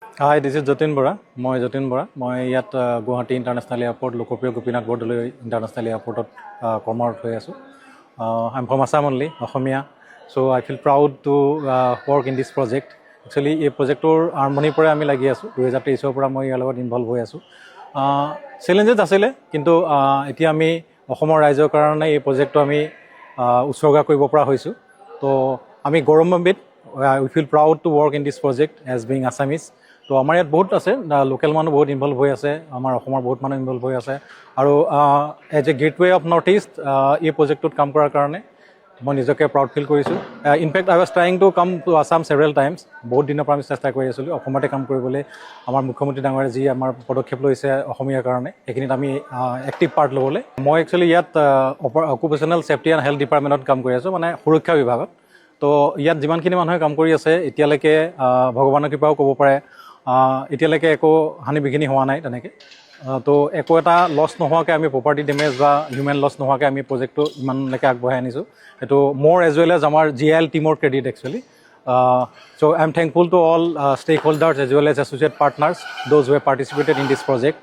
High, this is Jatin Bora. মই যতীন বৰা। মই ইয়াত গুৱাহাটী ইণ্টাৰনেশ্যনেল এয়াৰপৰ্ট লোকপ্ৰিয় গোপীনাথ বৰদলৈ ইণ্টাৰনেশ্যনেল এয়াৰপৰ্টত কৰ্মৰত হৈ আছোঁ। I am from Assam only, Asomiya. So' I feel proud to work in this project. Actually এই প্ৰজেক্টটোৰ আৰম্ভণিৰ পৰাই আমি লাগি আছোঁ। 2023 পৰা মই ইয়াৰ লগত ইনভল্ভ হৈ আছোঁ। চেলেঞ্জেছ আছিলে, কিন্তু এতিয়া আমি অসমৰ ৰাইজৰ কাৰণে এই প্ৰজেক্টটো আমি উৎসৰ্গা কৰিব পৰা হৈছোঁ। তো আমি গৌৰৱান্বিত। We feel proud to work in this project as being Assamese. তো আমাৰ ইয়াত বহুত আছে, লোকেল মানুহ বহুত ইনভল্ভ হৈ আছে, আমাৰ অসমৰ বহুত মানুহ ইনভল্ভ হৈ আছে। আৰু as a gateway of North East এই প্ৰজেক্টটোত কাম কৰাৰ কাৰণে মই নিজকে প্ৰাউড ফিল কৰিছোঁ। In fact I was trying to come to Assam several times. বহুত দিনৰ পৰা আমি চেষ্টা কৰি আছিলোঁ অসমতে কাম কৰিবলৈ। আমাৰ মুখ্যমন্ত্ৰী ডাঙৰে যি আমাৰ পদক্ষেপ লৈছে অসমীয়াৰ কাৰণে, সেইখিনিত আমি এক্টিভ পাৰ্ট ল'বলৈ। মই একচুৱেলি ইয়াত অকুপেশ্যনেল ছেফটি এণ্ড হেল্থ ডিপাৰ্টমেণ্টত কাম কৰি আছোঁ, মানে সুৰক্ষা বিভাগত। তো ইয়াত যিমানখিনি মানুহে কাম কৰি আছে এতিয়ালৈকে ভগৱানৰ কৃপাও ক'ব পাৰে, এতিয়ালৈকে একো হানি বিঘিনি হোৱা নাই তেনেকৈ। তো একো এটা লছ নোহোৱাকৈ আমি প্ৰপাৰ্টি ডেমেজ বা হিউমেন লছ নোহোৱাকৈ আমি প্ৰজেক্টটো ইমানলৈকে আগবঢ়াই আনিছোঁ। এইটো মোৰ এজ ৱেল এজ আমাৰ GIL টিমৰ credit actually. So' I am thankful to all stakeholders as well as associate partners those who have participated in this project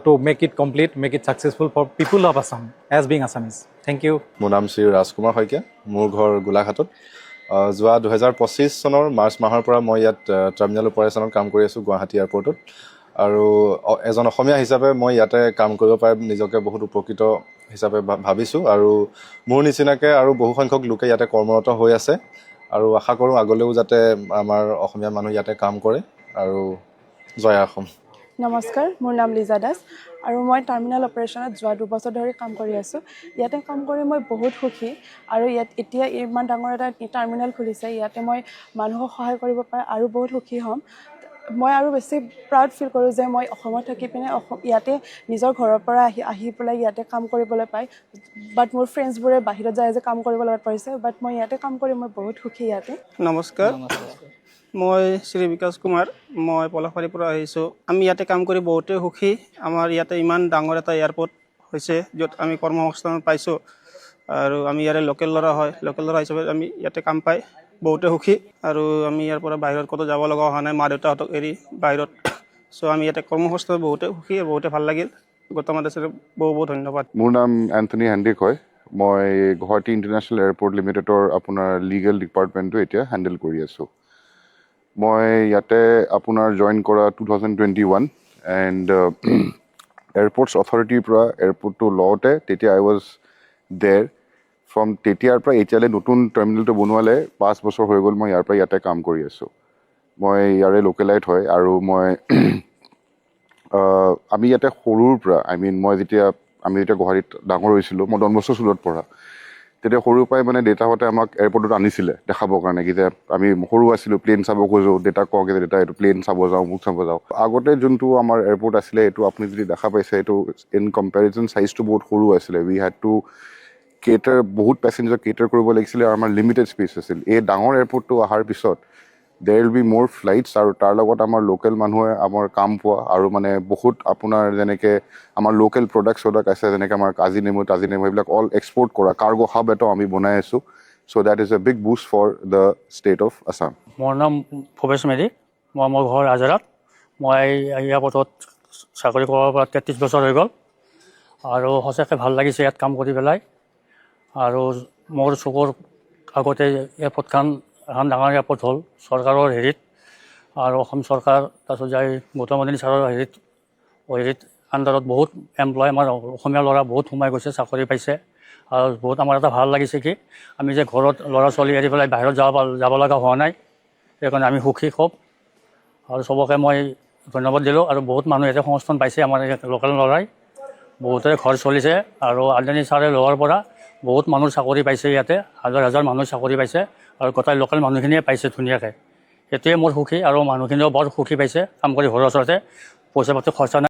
to make it complete, make it successful for people of Assam as being Assamese. Thank you. মোৰ নাম শ্ৰী ৰাজকুমাৰ শইকীয়া। মোৰ ঘৰ গোলাঘাটত। যোৱা 2025 চনৰ March মাহৰ পৰা মই ইয়াত টাৰ্মিনেল অপাৰেশ্যনত কাম কৰি আছোঁ গুৱাহাটী এয়াৰপৰ্টত। আৰু এজন অসমীয়া হিচাপে মই ইয়াতে কাম কৰিব পাৰি নিজকে বহুত উপকৃত হিচাপে ভাবিছোঁ। আৰু মোৰ নিচিনাকৈ আৰু বহুসংখ্যক লোকে ইয়াতে কৰ্মৰত হৈ আছে, আৰু আশা কৰোঁ আগলৈও যাতে আমাৰ অসমীয়া মানুহ ইয়াতে কাম কৰে। আৰু জয় অসম। নমস্কাৰ, মোৰ নাম লিজা দাস আৰু মই টাৰ্মিনেল অপাৰেশ্যনত যোৱা 2 বছৰ ধৰি কাম কৰি আছোঁ। ইয়াতে কাম কৰি মই বহুত সুখী। আৰু ইয়াত এতিয়া ইমান ডাঙৰ এটা টাৰ্মিনেল খুলিছে, ইয়াতে মই মানুহক সহায় কৰিব পাৰে আৰু বহুত সুখী হ'ম। মই আৰু বেছি প্ৰাউড ফিল কৰোঁ যে মই অসমত থাকি পিনে ইয়াতে নিজৰ ঘৰৰ পৰা আহি পেলাই ইয়াতে কাম কৰিবলৈ পাই। বাট মোৰ ফ্ৰেণ্ডছবোৰে বাহিৰত যায় যে কাম কৰিব লগত পাৰিছে, বাট মই ইয়াতে কাম কৰি মই বহুত সুখী ইয়াতে। নমস্কাৰ, মই শ্ৰী বিকাশ কুমাৰ। মই পলাশবাৰীৰ পৰা আহিছোঁ। আমি ইয়াতে কাম কৰি বহুতেই সুখী। আমাৰ ইয়াতে ইমান ডাঙৰ এটা এয়াৰপৰ্ট হৈছে য'ত আমি কৰ্মসংস্থাপন পাইছোঁ, আৰু আমি ইয়াৰে লোকেল ল'ৰা হয়। লোকেল ল'ৰা হিচাপে আমি ইয়াতে কাম পাই বহুতে সুখী। আৰু আমি ইয়াৰ পৰা বাহিৰত ক'তো যাব লগা হোৱা নাই, মা দেউতাহঁতক এৰি বাহিৰত। চ' আমি ইয়াতে কৰ্মসংস্থাপন বহুতে সুখী, বহুতে ভাল লাগিল। গৌতম আদাছক বহুত বহুত ধন্যবাদ। মোৰ নাম এন্থনী হেণ্ডিক হয়। মই গুৱাহাটী ইণ্টাৰনেশ্যনেল এয়াৰপৰ্ট লিমিটেডৰ আপোনাৰ লিগেল ডিপাৰ্টমেণ্টটো এতিয়া হেণ্ডেল কৰি আছোঁ। মই ইয়াতে আপোনাৰ জইন কৰা 2021 এণ্ড এয়াৰপৰ্টছ অথৰিটিৰ পৰা এয়াৰপৰ্টটো লওঁতে তেতিয়া আই ৱাজ দেৰ। ফ্ৰম তেতিয়াৰ পৰা এতিয়ালৈ নতুন টাৰ্মিনেলটো বনোৱালে 5 বছৰ হৈ গ'ল মই ইয়াৰ পৰা ইয়াতে কাম কৰি আছোঁ। মই ইয়াৰে লোকেলাইট হয়, আৰু মই আমি ইয়াতে সৰুৰ পৰা মই যেতিয়া গুৱাহাটীত ডাঙৰ হৈছিলোঁ, মই ডন বস্কো স্কুলত পঢ়া। তেতিয়া সৰুৰ পৰাই মানে দেউতাহঁতে আমাক এয়াৰপৰ্টত আনিছিলে দেখাবৰ কাৰণে, কি যে আমি সৰু আছিলোঁ, প্লেন চাব খোজোঁ, দেউতাক কওঁ যে দেউতা এইটো প্লেন চাব যাওঁ, মোক চাব যাওঁ। আগতে যোনটো আমাৰ এয়াৰপৰ্ট আছিলে এইটো আপুনি যদি দেখা পাইছে, এইটো ইন কম্পেৰিজন চাইজটো বহুত সৰু আছিলে। উই হেড টু বহুত পেচেঞ্জাৰ কেটাৰ কৰিব লাগিছিলে, আৰু আমাৰ লিমিটেড স্পেচ আছিল। এই ডাঙৰ এয়াৰপৰ্টটো অহাৰ পিছত দেৰ উইল বি মোৰ ফ্লাইটছ, আৰু তাৰ লগত আমাৰ লোকেল মানুহে আমাৰ কাম পোৱা, আৰু মানে বহুত আপোনাৰ যেনেকৈ আমাৰ লোকেল প্ৰডাক্ট আছে, যেনেকৈ আমাৰ কাজি নেমু এইবিলাক অল এক্সপৰ্ট কৰা কাৰ্গো হাব এটাও আমি বনাই আছোঁ। So' that is a big boost for the state of Assam. মোৰ নাম ভৱেশ মেধি। মোৰ ঘৰ আজাৰাত। মই এয়াৰপৰ্টত চাকৰি কৰাৰ পৰা 33 বছৰ হৈ গ'ল, আৰু সঁচাকৈ ভাল লাগিছে ইয়াত কাম কৰি পেলাই। আৰু মোৰ চকুৰ আগতে এয়াৰপৰ্টখন এখন ডাঙৰ এয়াৰপৰ্ট হ'ল চৰকাৰৰ হেৰিত, আৰু অসম চৰকাৰ তাৰপিছত যাই গৌতম আদানী ছাৰৰ হেৰিত আণ্ডাৰত বহুত এমপ্লয় আমাৰ অসমীয়া ল'ৰা বহুত সোমাই গৈছে, চাকৰি পাইছে। আৰু বহুত আমাৰ এটা ভাল লাগিছে কি আমি যে ঘৰত ল'ৰা ছোৱালী এৰি পেলাই বাহিৰত যাব লগা হোৱা নাই, সেইকাৰণে আমি সুখী খুব। আৰু চবকে মই ধন্যবাদ দিলোঁ। আৰু বহুত মানুহ ইয়াতে সংস্থাপন পাইছে, আমাৰ লোকেল ল'ৰাই বহুতে ঘৰ চলিছে। আৰু আদানী ছাৰে লোৱাৰ পৰা বহুত মানুহ চাকৰি পাইছে, ইয়াতে হাজাৰ হাজাৰ মানুহ চাকৰি পাইছে, আৰু গোটেই লোকেল মানুহখিনিয়ে পাইছে ধুনীয়াকৈ। সেইটোৱে মোৰ সুখী, আৰু মানুহখিনিও বৰ সুখী পাইছে কাম কৰি ঘৰৰ ওচৰতে, পইচা পাতি খৰচা নাই।